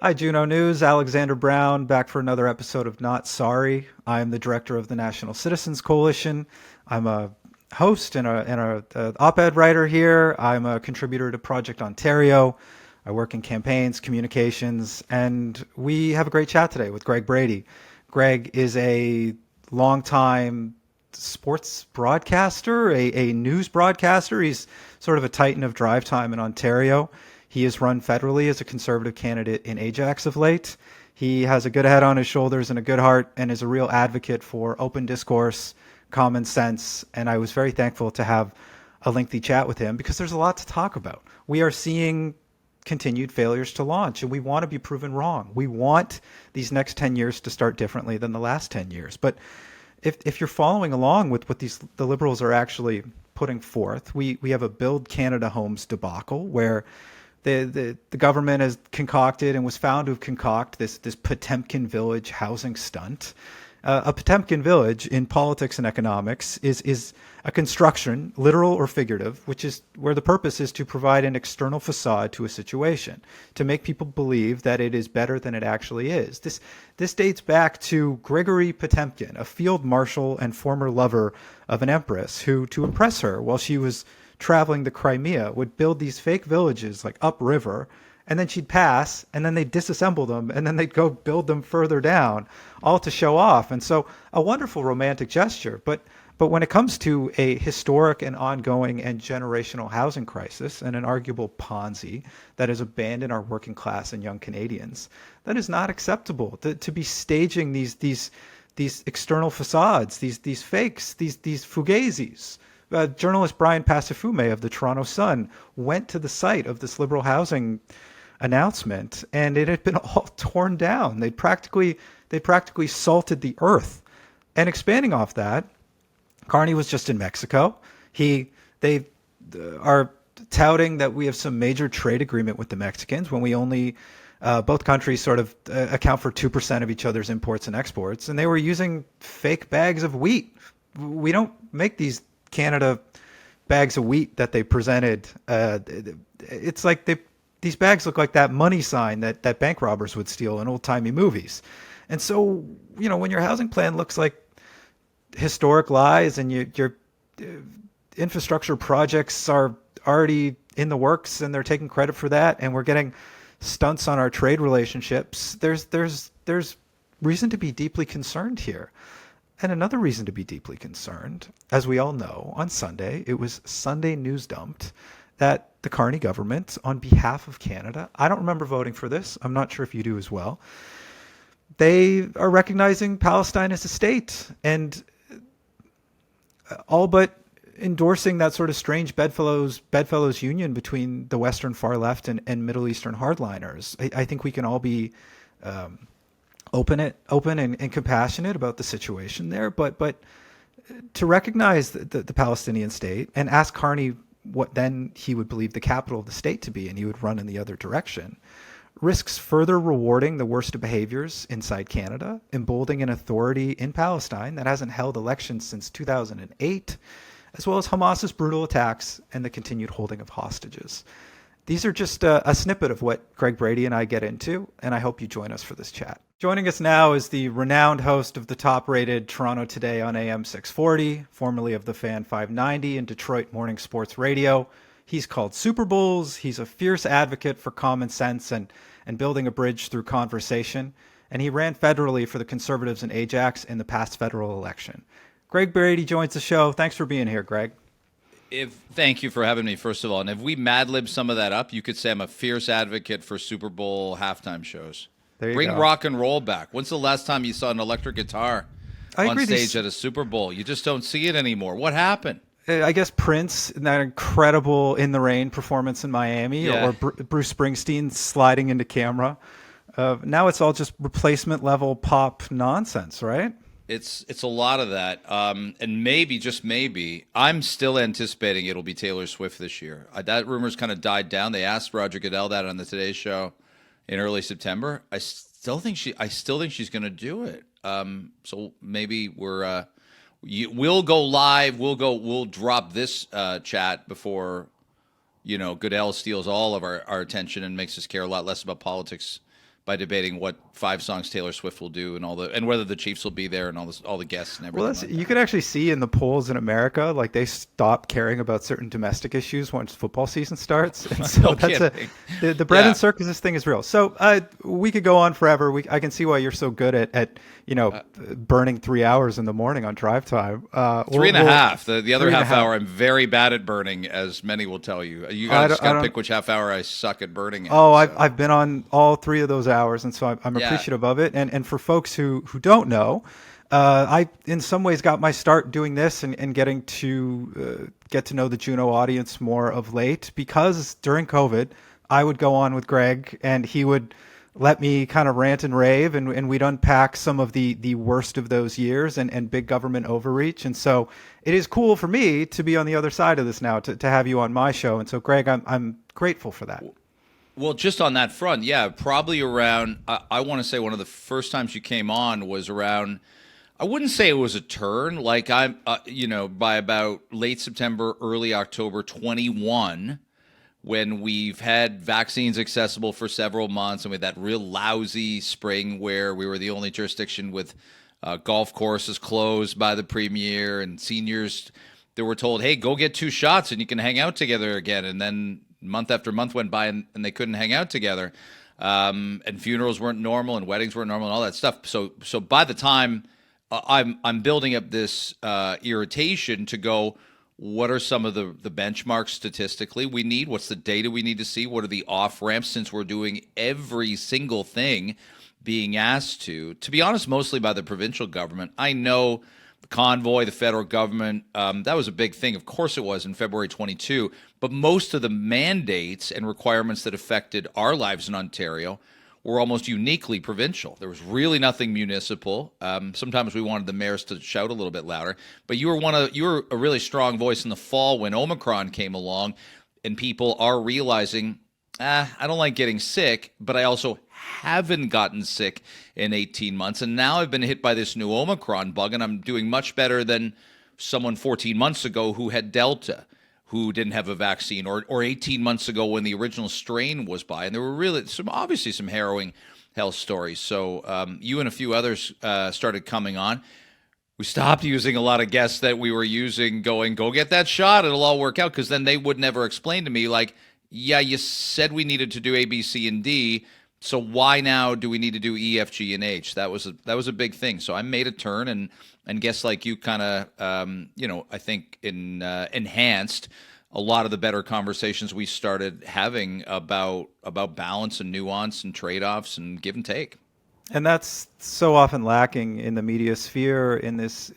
Hi, Juno News. Alexander Brown back for another episode of Not Sorry. I'm the director of the National Citizens Coalition. I'm a host and a op-ed writer here. I'm a contributor to Project Ontario. I work in campaigns, communications, and we have a great chat today with Greg Brady. Greg is a longtime sports broadcaster, a news broadcaster. He's sort of a titan of drive time in Ontario. He has run federally as a conservative candidate in Ajax of late. He has a good head on his shoulders and a good heart and is a real advocate for open discourse, common sense. And I was very thankful to have a lengthy chat with him because there's a lot to talk about. We are seeing continued failures to launch, and we want to be proven wrong. We want these next 10 years to start differently than the last 10 years. But if you're following along with what the Liberals are actually putting forth, we have a Build Canada Homes debacle where the government has concocted and was found to have concocted this Potemkin Village housing stunt. A Potemkin Village in politics and economics is a construction, literal or figurative, which is where the purpose is to provide an external facade to a situation, to make people believe that it is better than it actually is. This dates back to Grigory Potemkin, a field marshal and former lover of an empress who, to impress her while she was traveling the Crimea, would build these fake villages like upriver, and then she'd pass, and then they'd disassemble them, and then they'd go build them further down, all to show off. And so a wonderful romantic gesture. But when it comes to a historic and ongoing and generational housing crisis and an arguable Ponzi that has abandoned our working class and young Canadians, that is not acceptable. To be staging these external facades, these fakes, these fugazis. Journalist Brian Pasifume of the Toronto Sun went to the site of this Liberal housing announcement, and it had been all torn down. They practically salted the earth. And expanding off that, Carney was just in Mexico. They are touting that we have some major trade agreement with the Mexicans when we only both countries sort of account for 2% of each other's imports and exports, and they were using fake bags of wheat. We don't make these Canada bags of wheat that they presented. It's like these bags look like that money sign that bank robbers would steal in old-timey movies. And so, when your housing plan looks like historic lies and your infrastructure projects are already in the works and they're taking credit for that, and we're getting stunts on our trade relationships, there's reason to be deeply concerned here. And another reason to be deeply concerned, as we all know, on Sunday, it was Sunday news dumped that the Carney government, on behalf of Canada, I don't remember voting for this, I'm not sure if you do as well, they are recognizing Palestine as a state and all but endorsing that sort of strange bedfellows union between the Western far left and Middle Eastern hardliners. I think we can all be open and compassionate about the situation there, but to recognize the Palestinian state and ask Carney what then he would believe the capital of the state to be, and he would run in the other direction, risks further rewarding the worst of behaviors inside Canada, emboldening an authority in Palestine that hasn't held elections since 2008, as well as Hamas's brutal attacks and the continued holding of hostages. These are just a snippet of what Greg Brady and I get into, and I hope you join us for this chat. Joining us now is the renowned host of the top-rated Toronto Today on AM 640, formerly of the Fan 590 and Detroit Morning Sports Radio. He's called Super Bowls. He's a fierce advocate for common sense and building a bridge through conversation, and he ran federally for the Conservatives in Ajax in the past federal election. Greg Brady joins the show. Thanks for being here, Greg. Thank you for having me, first of all. And if we mad-lib some of that up, you could say I'm a fierce advocate for Super Bowl halftime shows. Bring rock and roll back. When's the last time you saw an electric guitar on stage at a Super Bowl? You just don't see it anymore. What happened? I guess Prince, in that incredible In the Rain performance in Miami, or Bruce Springsteen sliding into camera. Now it's all just replacement level pop nonsense, right? It's a lot of that, and maybe, just maybe, I'm still anticipating it'll be Taylor Swift this year. That rumor's kind of died down. They asked Roger Goodell that on the Today Show in early September. I still think she's going to do it. So maybe we'll go live. We'll drop this chat before Goodell steals all of our attention and makes us care a lot less about politics by debating what 5 songs Taylor Swift will do and whether the Chiefs will be there and all the guests and everything. Well, you could actually see in the polls in America, like they stop caring about certain domestic issues once football season starts, and so No that's kidding. the bread and circuses thing is real. So we could go on forever. I can see why you're so good at burning 3 hours in the morning on drive time. Three and a half. The other half half. hour, I'm very bad at burning, as many will tell you. You guys got to pick which half hour I suck at burning. I've been on all 3 of those hours, and so I'm Yeah. appreciative of it. And for folks who don't know, I in some ways got my start doing this and getting to get to know the Juno audience more of late, because during COVID I would go on with Greg and he would let me kind of rant and rave, and we'd unpack some of the worst of those years and big government overreach. And so it is cool for me to be on the other side of this now, to have you on my show. And so Greg, I'm grateful for that. Well, just on that front, yeah, probably around, I want to say one of the first times you came on was around, I wouldn't say it was a turn, like by about late September, early October 21, when we've had vaccines accessible for several months, and we had that real lousy spring where we were the only jurisdiction with golf courses closed by the premier, and seniors that were told, hey, go get 2 shots and you can hang out together again. And then month after month went by and they couldn't hang out together. And funerals weren't normal and weddings weren't normal and all that stuff. So by the time I'm building up this irritation to go, what are some of the benchmarks statistically we need? What's the data we need to see? What are the off-ramps, since we're doing every single thing being asked to be honest, mostly by the provincial government. I know the convoy, the federal government, that was a big thing. Of course it was in February 22, but most of the mandates and requirements that affected our lives in Ontario were almost uniquely provincial. There was really nothing municipal. Sometimes we wanted the mayors to shout a little bit louder, but you were a really strong voice in the fall when Omicron came along, and people are realizing, I don't like getting sick, but I also haven't gotten sick in 18 months. And now I've been hit by this new Omicron bug, and I'm doing much better than someone 14 months ago who had Delta, who didn't have a vaccine, or 18 months ago when the original strain was by. And there were really obviously some harrowing health stories. So you and a few others started coming on. We stopped using a lot of guests that we were using going, go get that shot, it'll all work out, because then they would never explain to me, like, yeah, you said we needed to do A, B, C, and D, so why now do we need to do E, F, G, and H? That was a big thing. So I made a turn, and guests like you kind of, I think enhanced a lot of the better conversations we started having about balance and nuance and trade-offs and give and take. And that's so often lacking in the media sphere, in this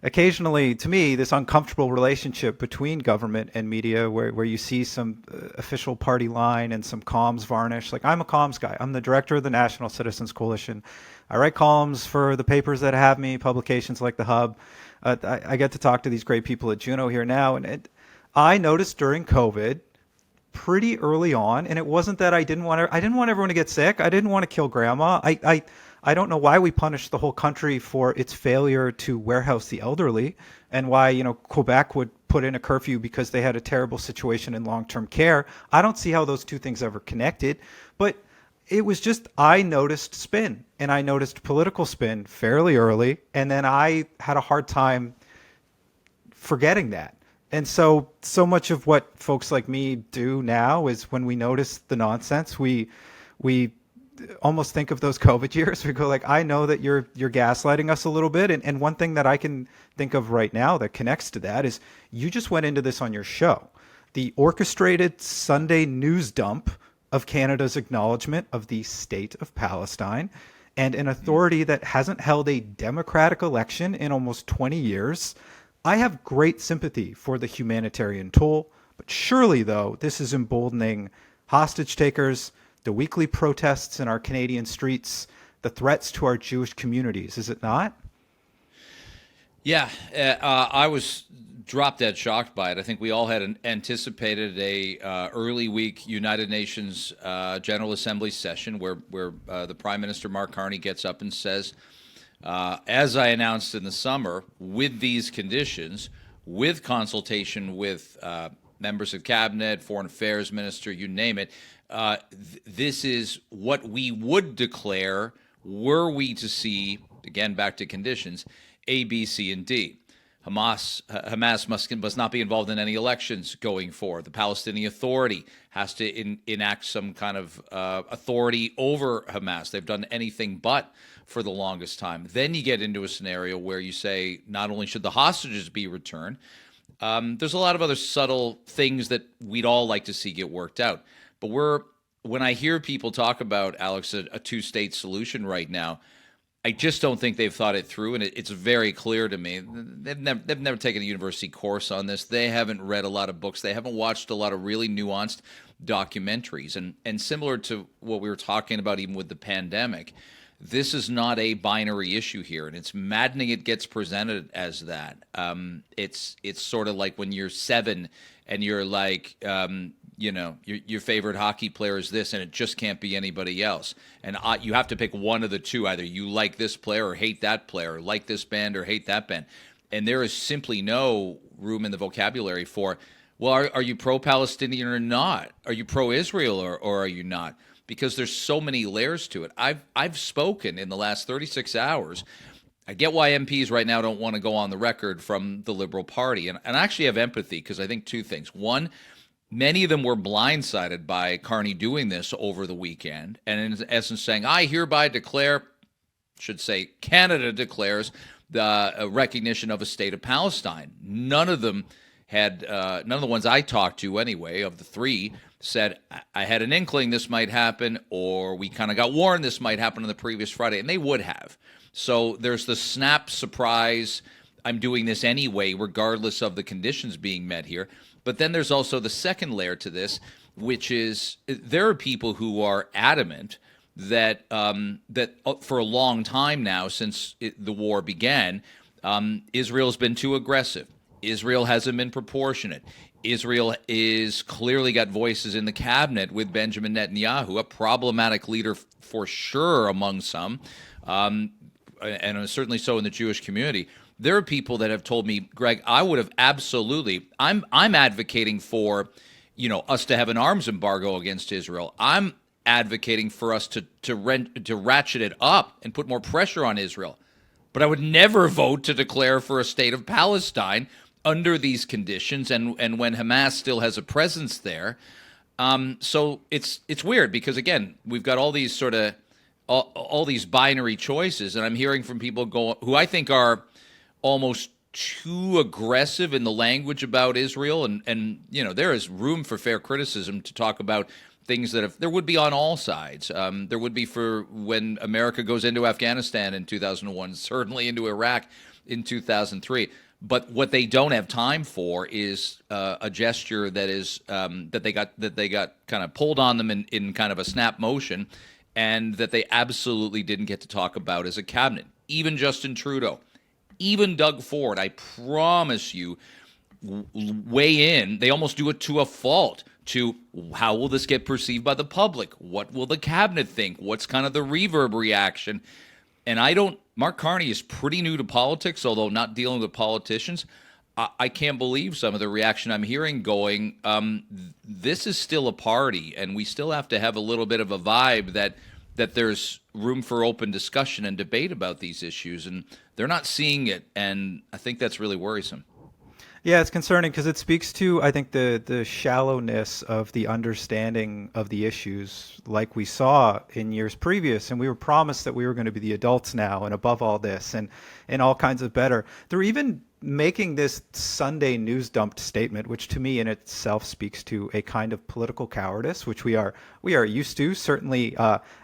occasionally, to me, this uncomfortable relationship between government and media, where you see some official party line and some comms varnish. Like, I'm a comms guy. I'm the director of the National Citizens Coalition. I write columns for the papers that have me, publications like The Hub. I get to talk to these great people at Juno here now. And I noticed during COVID, pretty early on, and it wasn't that I didn't want everyone to get sick. I didn't want to kill grandma. I don't know why we punished the whole country for its failure to warehouse the elderly, and why, Quebec would put in a curfew because they had a terrible situation in long-term care. I don't see how those two things ever connected, but it was just, I noticed spin, and I noticed political spin fairly early, and then I had a hard time forgetting that. And so much of what folks like me do now is, when we notice the nonsense, we almost think of those COVID years. We go like, I know that you're gaslighting us a little bit. And one thing that I can think of right now that connects to that is, you just went into this on your show. The orchestrated Sunday news dump of Canada's acknowledgement of the state of Palestine, and an authority that hasn't held a democratic election in almost 20 years. I have great sympathy for the humanitarian toll, but surely, though, this is emboldening hostage takers, the weekly protests in our Canadian streets, the threats to our Jewish communities, is it not? Yeah, I was drop dead shocked by it. I think we all had anticipated a early week United Nations General Assembly session where the Prime Minister, Mark Carney, gets up and says, as I announced in the summer, with these conditions, with consultation with members of cabinet, foreign affairs minister, you name it. This is what we would declare were we to see, again, back to conditions, A, B, C, and D. Hamas must not be involved in any elections going forward. The Palestinian Authority has to enact some kind of authority over Hamas. They've done anything but for the longest time. Then you get into a scenario where you say not only should the hostages be returned, there's a lot of other subtle things that we'd all like to see get worked out. But when I hear people talk about, Alex, a two-state solution right now, I just don't think they've thought it through, and it's very clear to me. They've never taken a university course on this. They haven't read a lot of books. They haven't watched a lot of really nuanced documentaries. And similar to what we were talking about even with the pandemic, this is not a binary issue here, and it's maddening it gets presented as that. It's sort of like when you're 7 and you're like, your favorite hockey player is this, and it just can't be anybody else. And you have to pick one of the two. Either you like this player or hate that player, or like this band or hate that band. And there is simply no room in the vocabulary for, well, are you pro-Palestinian or not? Are you pro-Israel or are you not? Because there's so many layers to it. I've spoken in the last 36 hours. I get why MPs right now don't want to go on the record from the Liberal Party. And I actually have empathy because I think two things. One, many of them were blindsided by Carney doing this over the weekend and in essence saying, I hereby declare, should say Canada declares, the recognition of a state of Palestine. None of them had, none of the ones I talked to anyway, of the three, said, I had an inkling this might happen, or we kind of got warned this might happen on the previous Friday, and they would have. So there's the snap surprise, I'm doing this anyway, regardless of the conditions being met here. But then there's also the second layer to this, which is there are people who are adamant that that for a long time now, since the war began, Israel's been too aggressive. Israel hasn't been proportionate. Israel is clearly got voices in the cabinet with Benjamin Netanyahu, a problematic leader for sure among some, and certainly so in the Jewish community. There are people that have told me, Greg, I would have absolutely. I'm advocating for, us to have an arms embargo against Israel. I'm advocating for us to ratchet it up and put more pressure on Israel. But I would never vote to declare for a state of Palestine under these conditions, and when Hamas still has a presence there. So it's weird because again, we've got all these sort of all these binary choices, and I'm hearing from people who I think are almost too aggressive in the language about Israel, and there is room for fair criticism to talk about things that there would be on all sides. There would be for when America goes into Afghanistan in 2001, certainly into Iraq in 2003. But what they don't have time for is a gesture that is that they got kind of pulled on them in kind of a snap motion, and that they absolutely didn't get to talk about as a cabinet. Even Justin Trudeau, even Doug Ford, I promise you, weigh in. They almost do it to a fault. To how will this get perceived by the public? What will the cabinet think? What's kind of the reverb reaction? And Mark Carney is pretty new to politics, although not dealing with politicians. I can't believe some of the reaction I'm hearing going, this is still a party, and we still have to have a little bit of a vibe that there's room for open discussion and debate about these issues, and they're not seeing it, and I think that's really worrisome. Yeah, it's concerning because it speaks to, I think, the shallowness of the understanding of the issues like we saw in years previous. And we were promised that we were going to be the adults now and above all this and all kinds of better. They're even making this Sunday news dumped statement, which to me in itself speaks to a kind of political cowardice, which we are used to, certainly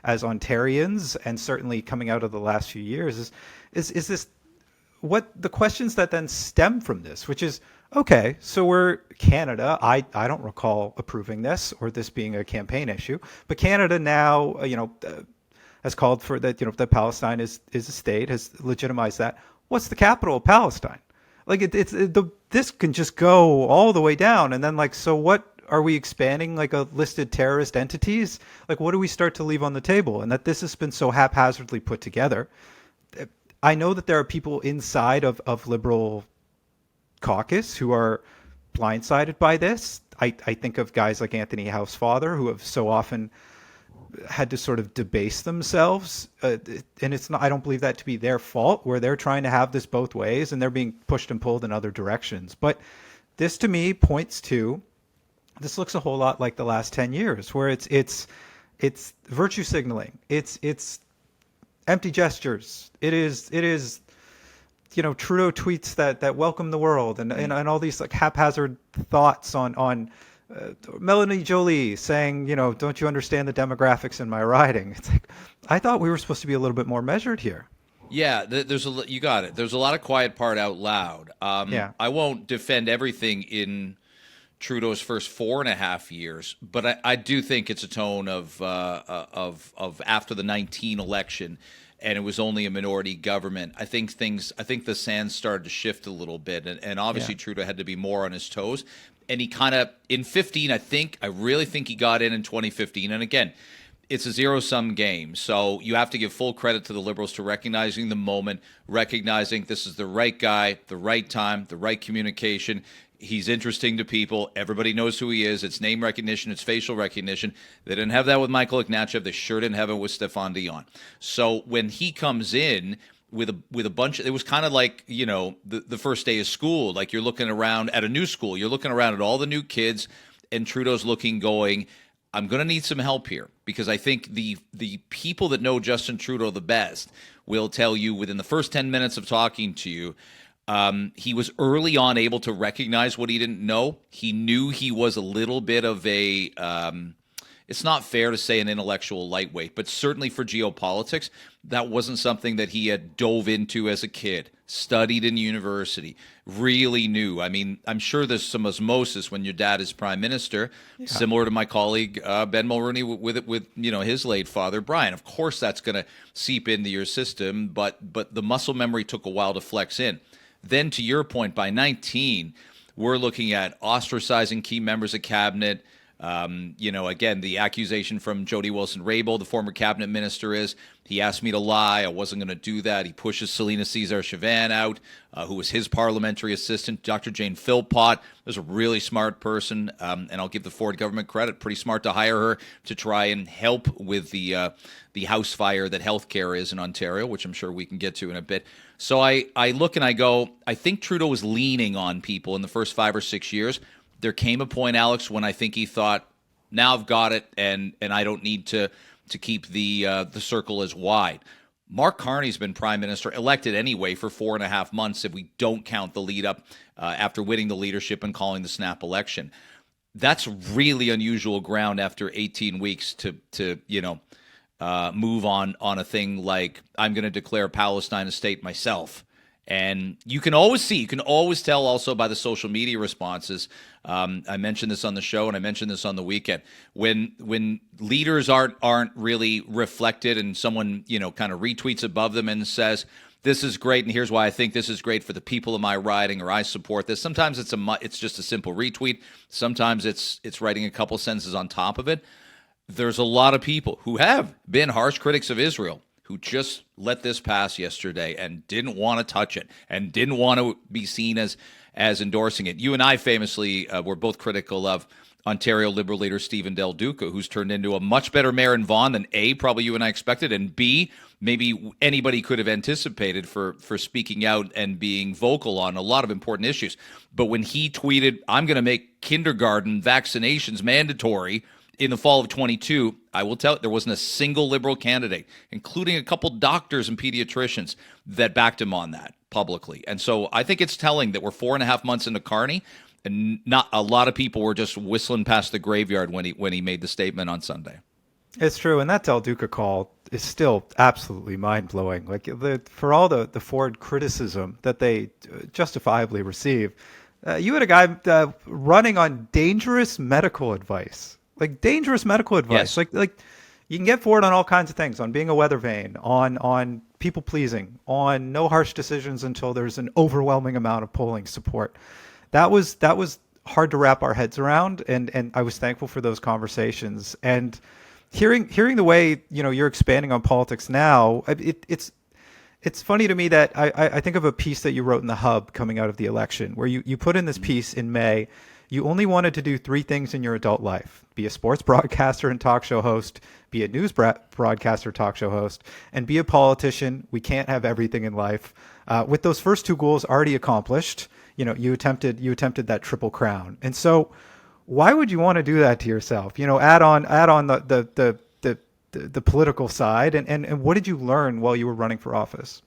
as Ontarians, and certainly coming out of the last few years, is this what the questions that then stem from this, which is, okay, so we're Canada. I don't recall approving this or this being a campaign issue, but Canada now, has called for that, that Palestine is a state, has legitimized that. What's the capital of Palestine? Like this can just go all the way down. And then so what are we expanding like a listed terrorist entities? Like what do we start to leave on the table? And that this has been so haphazardly put together. I know that there are people inside of Liberal caucus who are blindsided by this. I think of guys like Anthony Housefather, who have so often had to sort of debase themselves, and it's not. I don't believe that to be their fault, where they're trying to have this both ways and they're being pushed and pulled in other directions. But this, to me, points to this looks a whole lot like the last 10 years, where it's virtue signaling, it's empty gestures, it is Trudeau tweets that welcome the world, and all these like haphazard thoughts on Melanie Jolie saying, don't you understand the demographics in my riding? It's like, I thought we were supposed to be a little bit more measured here. Yeah, you got it. There's a lot of quiet part out loud. Yeah. I won't defend everything in Trudeau's first 4.5 years, but I do think it's a tone of after the 19 election, and it was only a minority government. I think the sands started to shift a little bit, and obviously Trudeau had to be more on his toes. And he kind of, in 15, I really think he got in 2015. And again, it's a zero-sum game. So you have to give full credit to the Liberals to recognizing the moment, recognizing this is the right guy, the right time, the right communication. He's interesting to people. Everybody knows who he is. It's name recognition. It's facial recognition. They didn't have that with Michael Ignatieff. They sure didn't have it with Stéphane Dion. So when he comes in with a bunch, it was kind of like, the first day of school. Like you're looking around at a new school. You're looking around at all the new kids, and Trudeau's going, I'm going to need some help here, because I think the people that know Justin Trudeau the best will tell you within the first 10 minutes of talking to you, he was early on able to recognize what he didn't know. He knew he was a little bit of a, it's not fair to say an intellectual lightweight, but certainly for geopolitics, that wasn't something that he had dove into as a kid, studied in university, really knew. I mean, I'm sure there's some osmosis when your dad is prime minister, similar to my colleague Ben Mulroney with his late father, Brian. Of course, that's going to seep into your system, but the muscle memory took a while to flex in. Then, to your point, by 19, we're looking at ostracizing key members of cabinet. Again, the accusation from Jody Wilson-Raybould, the former cabinet minister, is he asked me to lie. I wasn't going to do that. He pushes Selena Cesar-Chavannes out, who was his parliamentary assistant. Dr. Jane Philpott was a really smart person, and I'll give the Ford government credit. Pretty smart to hire her to try and help with the house fire that healthcare is in Ontario, which I'm sure we can get to in a bit. So I look and I go, I think Trudeau was leaning on people in the first 5 or 6 years. There came a point, Alex, when I think he thought, now I've got it, and I don't need to keep the circle as wide. Mark Carney's been prime minister, elected anyway, for 4.5 months if we don't count the lead up after winning the leadership and calling the snap election. That's really unusual ground after 18 weeks to move on a thing like, I'm going to declare Palestine a state myself. And you can always tell also by the social media responses. I mentioned this on the show, and I mentioned this on the weekend. When leaders aren't really reflected, and someone kind of retweets above them and says, "This is great, and here's why I think this is great for the people of my riding," or "I support this." Sometimes it's just a simple retweet. Sometimes it's writing a couple sentences on top of it. There's a lot of people who have been harsh critics of Israel who just let this pass yesterday and didn't want to touch it and didn't want to be seen as endorsing it. You and I famously were both critical of Ontario Liberal leader Stephen Del Duca, who's turned into a much better mayor in Vaughan than A, probably you and I expected, and B, maybe anybody could have anticipated for speaking out and being vocal on a lot of important issues. But when he tweeted, "I'm going to make kindergarten vaccinations mandatory in the fall of 22, I will tell you, there wasn't a single Liberal candidate, including a couple doctors and pediatricians, that backed him on that publicly. And so I think it's telling that we're 4.5 months into Carney, and not a lot of people were just whistling past the graveyard when he made the statement on Sunday. It's true, and that Del Duca call is still absolutely mind-blowing. Like, for all the Ford criticism that they justifiably receive, you had a guy running on dangerous medical advice. Like, dangerous medical advice. Yes. Like you can get Ford on all kinds of things, on being a weather vane, on people pleasing, on no harsh decisions until there's an overwhelming amount of polling support. That was hard to wrap our heads around, and I was thankful for those conversations. And hearing the way you're expanding on politics now, it's funny to me that I think of a piece that you wrote in the Hub coming out of the election, where you put in this piece in May. You only wanted to do three things in your adult life: be a sports broadcaster and talk show host, be a news broadcaster, talk show host, and be a politician. We can't have everything in life. With those first two goals already accomplished, you attempted that triple crown. And so why would you want to do that to yourself? Add on the political side, and what did you learn while you were running for office?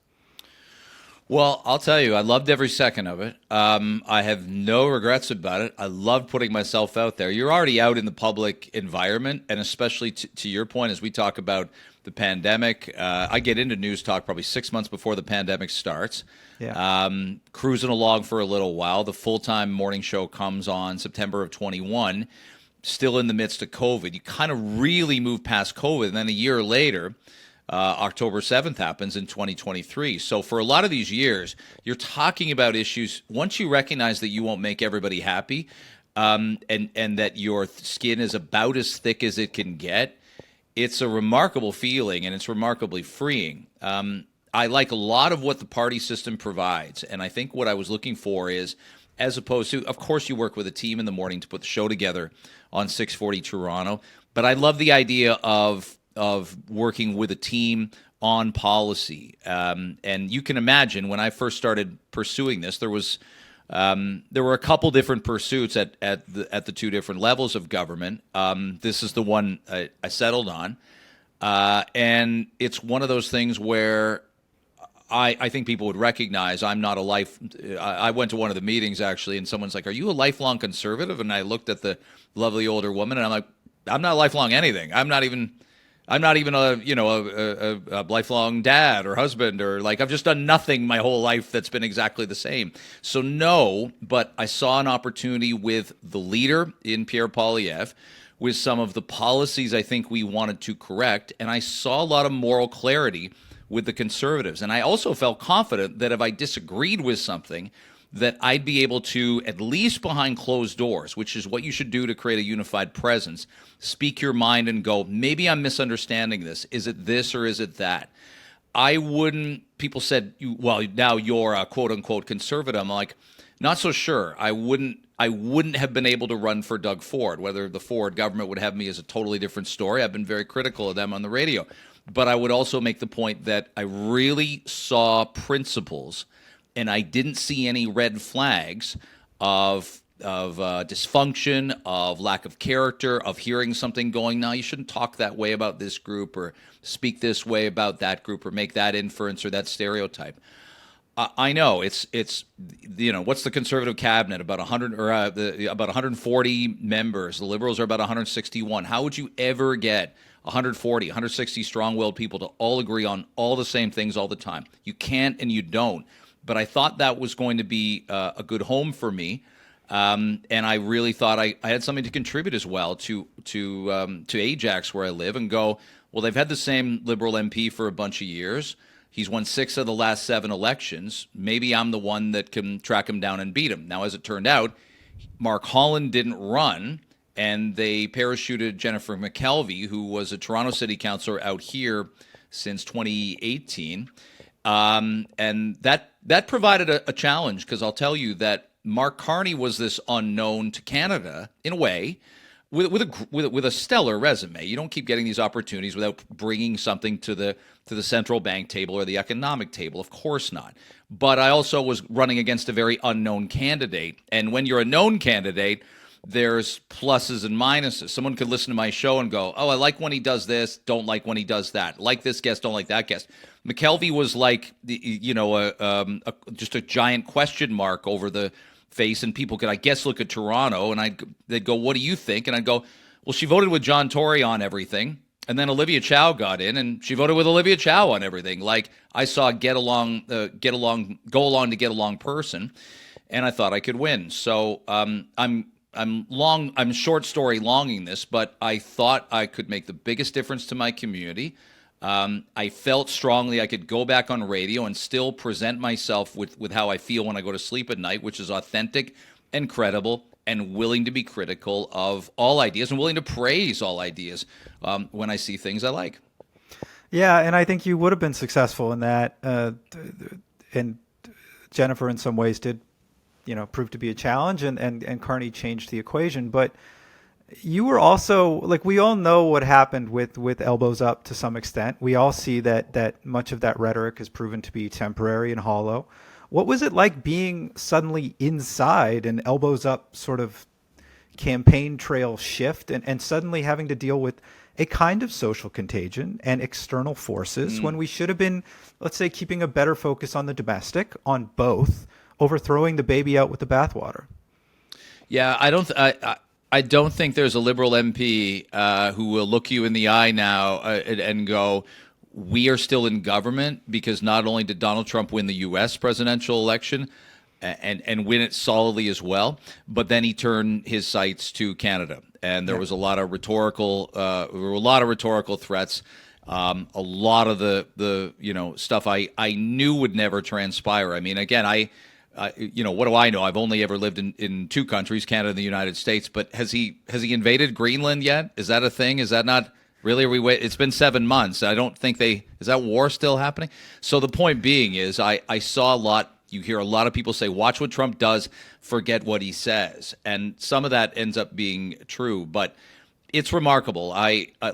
Well, I'll tell you, I loved every second of it. I have no regrets about it. I loved putting myself out there. You're already out in the public environment, and especially to your point, as we talk about the pandemic, I get into news talk probably 6 months before the pandemic starts. Yeah. Cruising along for a little while. The full-time morning show comes on September of 21, still in the midst of COVID. You kind of really move past COVID, and then a year later, October 7th happens in 2023. So for a lot of these years, you're talking about issues. Once you recognize that you won't make everybody happy, and that your skin is about as thick as it can get, it's a remarkable feeling, and it's remarkably freeing. I like a lot of what the party system provides, and I think what I was looking for is, as opposed to, of course, you work with a team in the morning to put the show together on 640 Toronto, but I love the idea of working with a team on policy. And you can imagine when I first started pursuing this, there were a couple different pursuits at the two different levels of government. This is the one I settled on. And it's one of those things where I think people would recognize I'm not a life. I went to one of the meetings actually, and someone's like, "Are you a lifelong conservative?" And I looked at the lovely older woman, and I'm like, "I'm not lifelong anything. I'm not even a lifelong dad or husband, or like I've just done nothing my whole life that's been exactly the same." So no, but I saw an opportunity with the leader in Pierre Poilievre, with some of the policies I think we wanted to correct, and I saw a lot of moral clarity with the Conservatives. And I also felt confident that if I disagreed with something, that I'd be able to, at least behind closed doors, which is what you should do to create a unified presence, speak your mind and go, maybe I'm misunderstanding this. Is it this or is it that? I wouldn't, people said, well, now you're a quote unquote conservative. I'm like, not so sure. I wouldn't have been able to run for Doug Ford. Whether the Ford government would have me is a totally different story. I've been very critical of them on the radio. But I would also make the point that I really saw principles, and I didn't see any red flags of dysfunction, of lack of character, of hearing something going, no, you shouldn't talk that way about this group, or speak this way about that group, or make that inference or that stereotype. I know it's what's the Conservative cabinet, about 100 or about 140 members. The Liberals are about 161. How would you ever get 140, 160 strong-willed people to all agree on all the same things all the time? You can't, and you don't. But I thought that was going to be a good home for me, and I really thought I had something to contribute as well to Ajax, where I live, and go, well, they've had the same Liberal MP for a bunch of years. He's won 6 of the last 7 elections. Maybe I'm the one that can track him down and beat him. Now, as it turned out, Mark Holland didn't run, and they parachuted Jennifer McKelvey, who was a Toronto City Councillor out here since 2018. And that provided a challenge, because I'll tell you that Mark Carney was this unknown to Canada in a way, with a stellar resume. You don't keep getting these opportunities without bringing something to the central bank table or the economic table. Of course not. But I also was running against a very unknown candidate, and when you're a known candidate, there's pluses and minuses. Someone could listen to my show and go, "Oh, I like when he does this, don't like when he does that. Like this guest, don't like that guest." McKelvey was like, just a giant question mark over the face, and people could, I guess, look at Toronto, and they'd go, "What do you think?" And I'd go, "Well, she voted with John Tory on everything, and then Olivia Chow got in, and she voted with Olivia Chow on everything." Like, I saw a go along to get along person, and I thought I could win. So I'm short story longing this, but I thought I could make the biggest difference to my community. I felt strongly I could go back on radio and still present myself with how I feel when I go to sleep at night, which is authentic and credible and willing to be critical of all ideas and willing to praise all ideas when I see things I like. Yeah, and I think you would have been successful in that. And Jennifer, in some ways, did proved to be a challenge, and Carney changed the equation. But you were also, like, we all know what happened with elbows up to some extent. We all see that much of that rhetoric has proven to be temporary and hollow. What was it like being suddenly inside an elbows up sort of campaign trail shift, and suddenly having to deal with a kind of social contagion and external forces when we should have been, let's say, keeping a better focus on the domestic, on both, over throwing the baby out with the bathwater? Yeah, I don't think there's a liberal MP who will look you in the eye now and go, we are still in government, because not only did Donald Trump win the U.S. presidential election and win it solidly as well, but then he turned his sights to Canada, and there was a lot of rhetorical threats. A lot of the stuff I knew would never transpire. I mean, again, what do I know? I've only ever lived in two countries, Canada and the United States. But has he invaded Greenland yet? Is that a thing? Is that not really? It's been 7 months. I don't think is that war still happening? So the point being is, I saw a lot. You hear a lot of people say, watch what Trump does, forget what he says. And some of that ends up being true. But it's remarkable.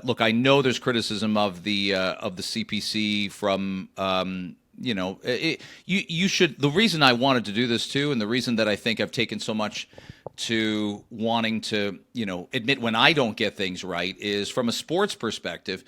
Look, I know there's criticism of the CPC from you should. The reason I wanted to do this too, and the reason that I think I've taken so much to wanting to admit when I don't get things right, is from a sports perspective.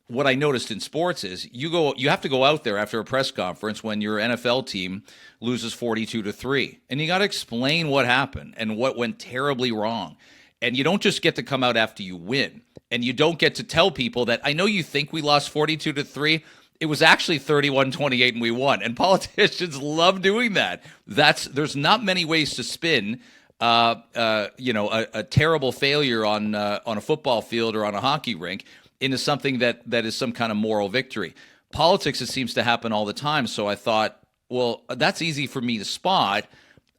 What I noticed in sports is you have to go out there after a press conference when your NFL team loses 42-3, and you got to explain what happened and what went terribly wrong. And you don't just get to come out after you win, and you don't get to tell people that, I know you think we lost 42-3. It was actually 31-28 and we won. And politicians love doing that. There's not many ways to spin a terrible failure on a football field or on a hockey rink into something that is some kind of moral victory. Politics, it seems to happen all the time. So I thought, well, that's easy for me to spot.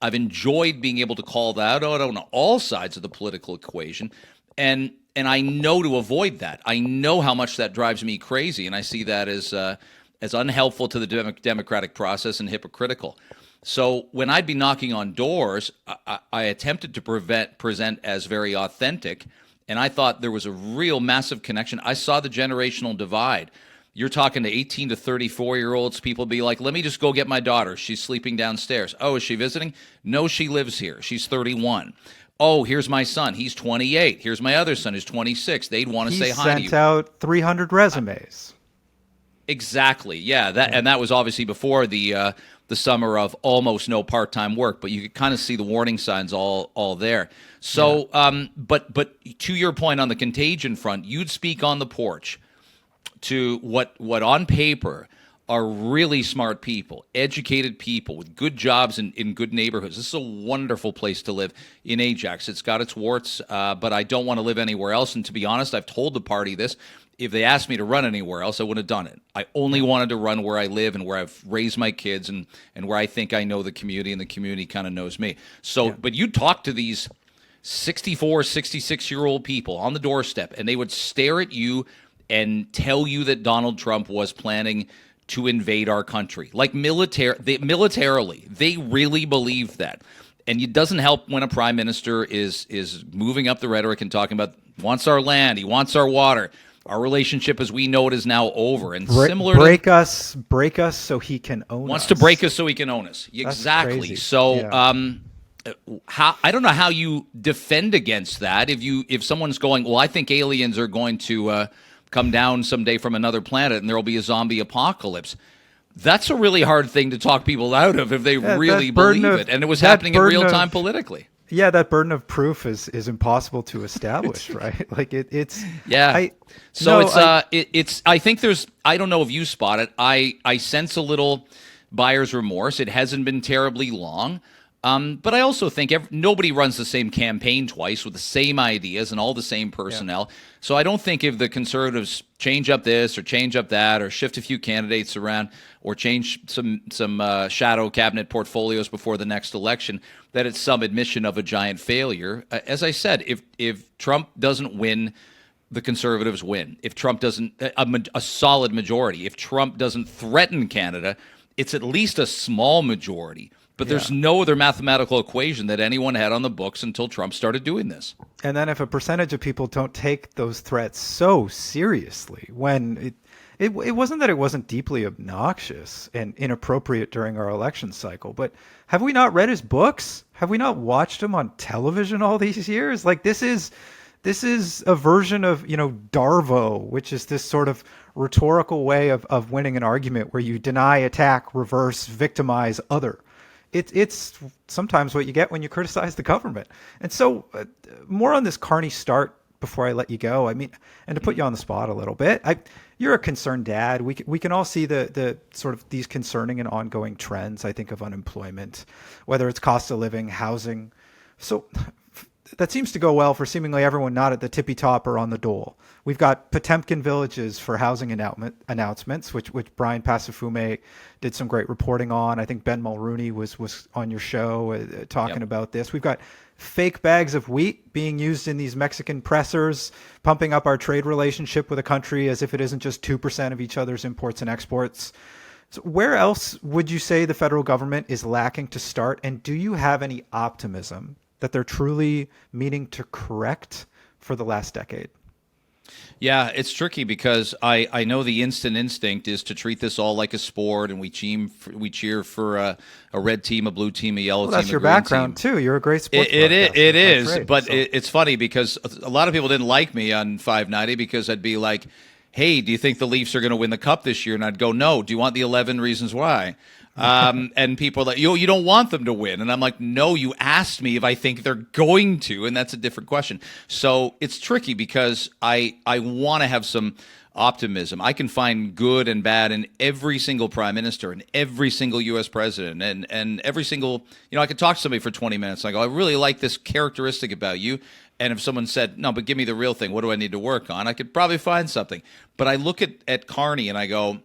I've enjoyed being able to call that out on all sides of the political equation. And I know to avoid that. I know how much that drives me crazy, and I see that as unhelpful to the democratic process and hypocritical. So when I'd be knocking on doors, I attempted to present as very authentic, and I thought there was a real massive connection. I saw the generational divide. You're talking to 18 to 34-year-olds. People be like, let me just go get my daughter. She's sleeping downstairs. Oh, is she visiting? No, she lives here. She's 31. Oh, here's my son. He's 28. Here's my other son who's 26. They'd want to say hi to you. He sent out 300 resumes. Exactly. Yeah. That was obviously before the summer of almost no part-time work, but you could kind of see the warning signs all there. So, but to your point on the contagion front, you'd speak on the porch to what on paper are really smart people, educated people with good jobs in good neighborhoods. This is a wonderful place to live in Ajax. It's got its warts, but I don't want to live anywhere else. And to be honest, I've told the party this. If they asked me to run anywhere else, I would have done it. I only wanted to run where I live and where I've raised my kids and where I think I know the community and the community kind of knows me. So, but you talk to these 64, 66-year-old people on the doorstep, and they would stare at you and tell you that Donald Trump was planning to invade our country. Like militarily, they really believe that. And it doesn't help when a prime minister is moving up the rhetoric and talking about wants our land, he wants our water. Our relationship as we know it is now over. And break us so he can own us. Wants to break us so he can own us. Exactly. Crazy. So Yeah. I don't know how you defend against that. If someone's going, well, I think aliens are going to come down someday from another planet and there will be a zombie apocalypse. That's a really hard thing to talk people out of if they really believe it. And it was happening in real time politically. Yeah, that burden of proof is impossible to establish, right? Like it's I think there's, I don't know if you spot it. I sense a little buyer's remorse. It hasn't been terribly long. But I also think nobody runs the same campaign twice with the same ideas and all the same personnel. Yeah. So I don't think if the Conservatives change up this or change up that or shift a few candidates around or change some shadow cabinet portfolios before the next election, that it's some admission of a giant failure. As I said, if Trump doesn't win, the Conservatives win. If Trump doesn't, a solid majority. If Trump doesn't threaten Canada, it's at least a small majority. But there's no other mathematical equation that anyone had on the books until Trump started doing this. And then if a percentage of people don't take those threats so seriously, when it wasn't that it wasn't deeply obnoxious and inappropriate during our election cycle, but have we not read his books? Have we not watched him on television all these years? Like this is a version of, Darvo, which is this sort of rhetorical way of winning an argument where you deny, attack, reverse, victimize other. It's sometimes what you get when you criticize the government. And so more on this Carney start before I let you go. I mean, and to put you on the spot a little bit, you're a concerned dad. We can all see the sort of these concerning and ongoing trends, I think, of unemployment, whether it's cost of living, housing. So that seems to go well for seemingly everyone not at the tippy top or on the dole. We've got Potemkin villages for housing announcements, which Brian Pacifume did some great reporting on. I think Ben Mulrooney was on your show talking about this. We've got fake bags of wheat being used in these Mexican pressers, pumping up our trade relationship with a country as if it isn't just 2% of each other's imports and exports. So where else would you say the federal government is lacking to start? And do you have any optimism that they're truly meaning to correct for the last decade? Yeah, it's tricky because I know the instant instinct is to treat this all like a sport, and we cheer for a red team, a blue team, a yellow team. That's your background too. You're a great sports. It is, but it's funny because a lot of people didn't like me on 590 because I'd be like, "Hey, do you think the Leafs are going to win the cup this year?" And I'd go, "No." Do you want the 11 reasons why? And people are like, you don't want them to win. And I'm like, no, you asked me if I think they're going to, and that's a different question. So it's tricky because I want to have some optimism. I can find good and bad in every single prime minister and every single U.S. president and every single, I could talk to somebody for 20 minutes. And I go, I really like this characteristic about you. And if someone said, no, but give me the real thing, what do I need to work on? I could probably find something. But I look at Carney and I go,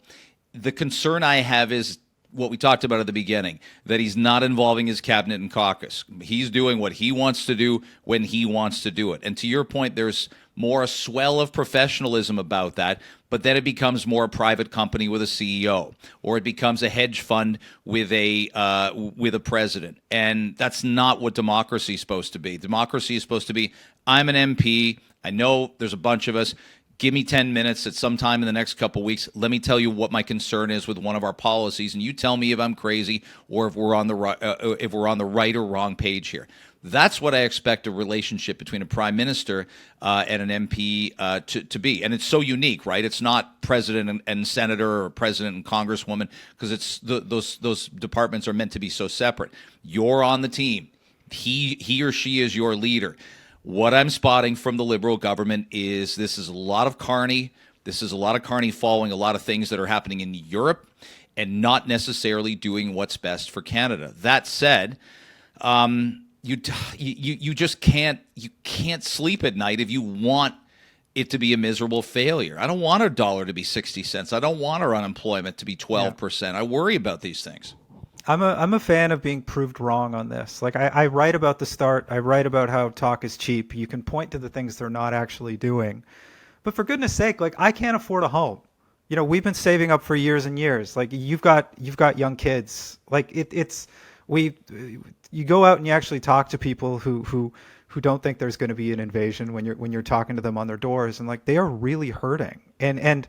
the concern I have is what we talked about at the beginning, that he's not involving his cabinet and caucus. He's doing what he wants to do when he wants to do it. And to your point, there's more a swell of professionalism about that, but then it becomes more a private company with a CEO, or it becomes a hedge fund with a president. And that's not what democracy is supposed to be. Democracy is supposed to be, I'm an MP. I know there's a bunch of us. Give me 10 minutes at some time in the next couple of weeks. Let me tell you what my concern is with one of our policies, and you tell me if I'm crazy or if we're on the right or wrong page here. That's what I expect a relationship between a prime minister and an MP to be. And it's so unique, right? It's not president and senator or president and congresswoman, because it's those departments are meant to be so separate. You're on the team. He or she is your leader. What I'm spotting from the Liberal government is this is a lot of Carney. This is a lot of Carney following a lot of things that are happening in Europe and not necessarily doing what's best for Canada. That said, you just can't sleep at night if you want it to be a miserable failure. I don't want our dollar to be 60 cents. I don't want our unemployment to be 12%. Yeah. I worry about these things. I'm a fan of being proved wrong on this. Like I write about the start. I write about how talk is cheap. You can point to the things they're not actually doing. But for goodness sake, like I can't afford a home. We've been saving up for years and years. Like you've got young kids. Like you go out and you actually talk to people who don't think there's going to be an invasion when you're talking to them on their doors, and like they are really hurting. And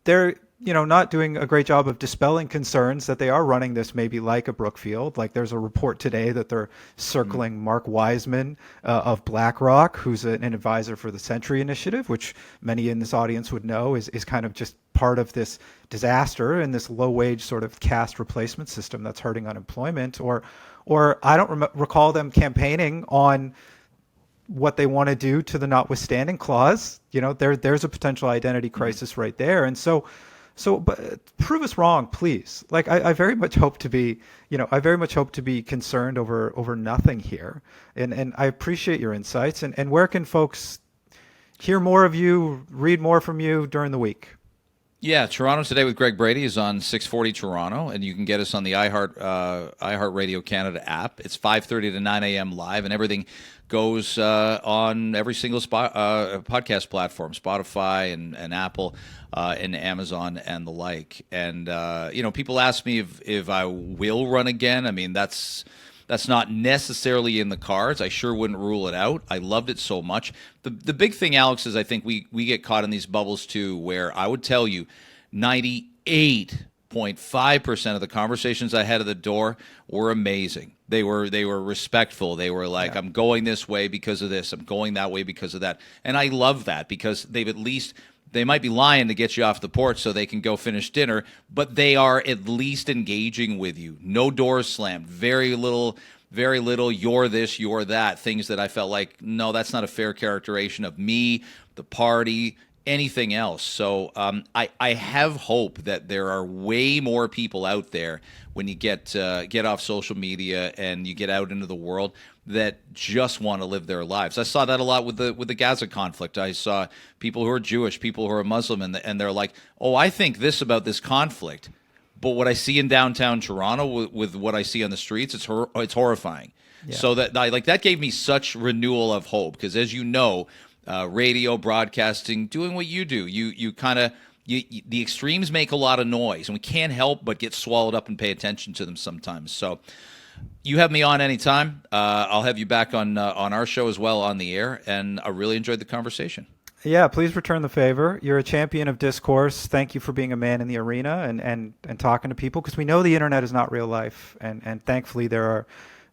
they're not doing a great job of dispelling concerns that they are running this maybe like a Brookfield. Like there's a report today that they're circling Mark Wiseman of BlackRock, who's an advisor for the Century Initiative, which many in this audience would know is kind of just part of this disaster and this low wage sort of caste replacement system that's hurting unemployment. Or I don't recall them campaigning on what they want to do to the notwithstanding clause. There's a potential identity crisis right there. And so, but prove us wrong, please. Like I very much hope to be, I very much hope to be concerned over nothing here. And I appreciate your insights. And where can folks hear more of you, read more from you during the week? Yeah, Toronto Today with Greg Brady is on 640 Toronto, and you can get us on the iHeart Radio Canada app. It's 5:30 to 9 a.m. live, and everything goes on every single podcast platform, Spotify and Apple and Amazon and the like. And people ask me if I will run again. I mean, that's not necessarily in the cards. I sure wouldn't rule it out. I loved it so much. The big thing, Alex, is I think we get caught in these bubbles too, where I would tell you 98.5% of the conversations I had at the door were amazing. They were respectful. They were like, I'm going this way because of this. I'm going that way because of that. And I love that because they might be lying to get you off the porch so they can go finish dinner, but they are at least engaging with you. No doors slammed. Very little, you're this, you're that. Things that I felt like, no, that's not a fair characterization of me, the party, anything else. So I have hope that there are way more people out there when you get off social media and you get out into the world that just want to live their lives. I saw that a lot with the Gaza conflict. I saw people who are Jewish, people who are Muslim, and they're like, oh, I think this about this conflict. But what I see in downtown Toronto with what I see on the streets, it's horrifying. Yeah. So that gave me such renewal of hope because, as you know, radio, broadcasting, doing what you do, you kind of the extremes make a lot of noise, and we can't help but get swallowed up and pay attention to them sometimes. So you have me on anytime. I'll have you back on our show as well on the air, and I really enjoyed the conversation. Yeah, please return the favor. You're a champion of discourse. Thank you for being a man in the arena and talking to people, because we know the internet is not real life, and thankfully there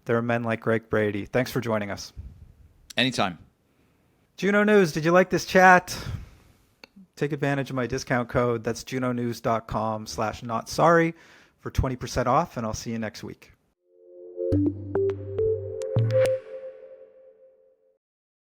are men like Greg Brady. Thanks for joining us. Anytime. Juno News, did you like this chat? Take advantage of my discount code. That's junonews.com/notsorry for 20% off, and I'll see you next week.